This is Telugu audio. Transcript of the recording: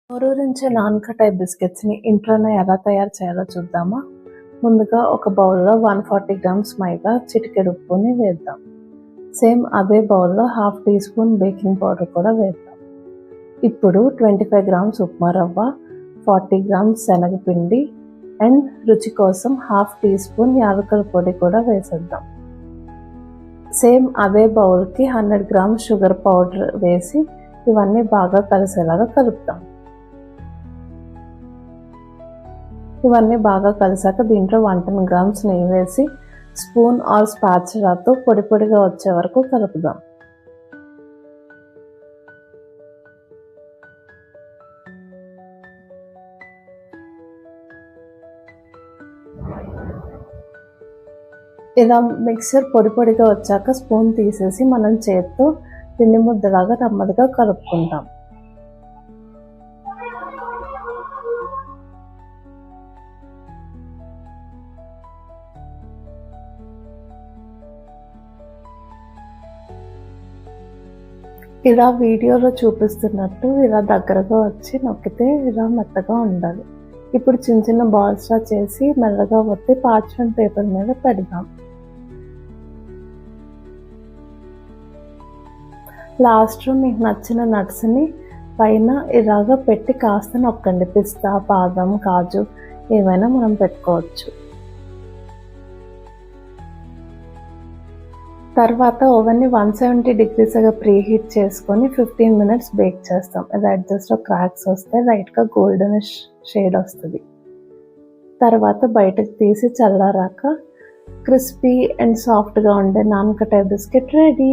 నోరూరించే నాన్‌కటాయ్ బిస్కెట్స్‌ని ఇంట్లోనే ఎలా తయారు చేయాలో చూద్దామా? ముందుగా ఒక బౌల్‌లో 140 గ్రామ్స్ మైదా, చిటికెడు ఉప్పుని వేద్దాం. సేమ్ అదే బౌల్‌లో half teaspoon baking powder కూడా వేద్దాం. ఇప్పుడు 25 గ్రామ్స్ ఉప్మా రవ్వ, 40 గ్రామ్స్ శనగపిండి అండ్ రుచి కోసం హాఫ్ టీ స్పూన్ యాలకుల పొడి కూడా వేసేద్దాం. సేమ్ అదే బౌల్‌కి 100 గ్రామ్స్ షుగర్ పౌడర్ వేసి ఇవన్నీ బాగా కలిసేలాగా కలుపుదాం. ఇవన్నీ బాగా కలిసాక దీంట్లో 110 గ్రామ్స్ నెయ్యి వేసి స్పూన్ ఆర్ స్పాచులాతో పొడి పొడిగా వచ్చే వరకు కలుపుదాం. ఇలా మిక్సర్ పొడి పొడిగా వచ్చాక స్పూన్ తీసేసి మనం చేత్తో పిండి ముద్దలాగా నెమ్మదిగా కలుపుకుంటాం. ఇలా వీడియోలో చూపిస్తున్నట్టు ఇలా దగ్గరగా వచ్చి నొక్కితే ఇలా మెత్తగా ఉండాలి. ఇప్పుడు చిన్న చిన్న బాల్స్లా చేసి మెల్లగా ఒత్తి పార్చ్మెంట్ పేపర్ మీద పెడదాం. లాస్ట్లో మీకు నచ్చిన నట్స్ని పైన ఇలాగ పెట్టి కాస్త నొక్కండి. పిస్తా, బాదం, కాజు ఏమైనా మనం పెట్టుకోవచ్చు. తర్వాత ఓవెన్ని 170 degreesగా ప్రీహీట్ చేసుకొని 15 minutes బేక్ చేస్తాం. ఇలా ఎడ్జెస్లో క్రాక్స్ వస్తే లైట్గా గోల్డెనిష్ షేడ్ వస్తుంది. తర్వాత బయటకు తీసి చల్లారాక క్రిస్పీ అండ్ సాఫ్ట్గా ఉండే నాన్‌కటాయ్ బిస్కెట్ రెడీ.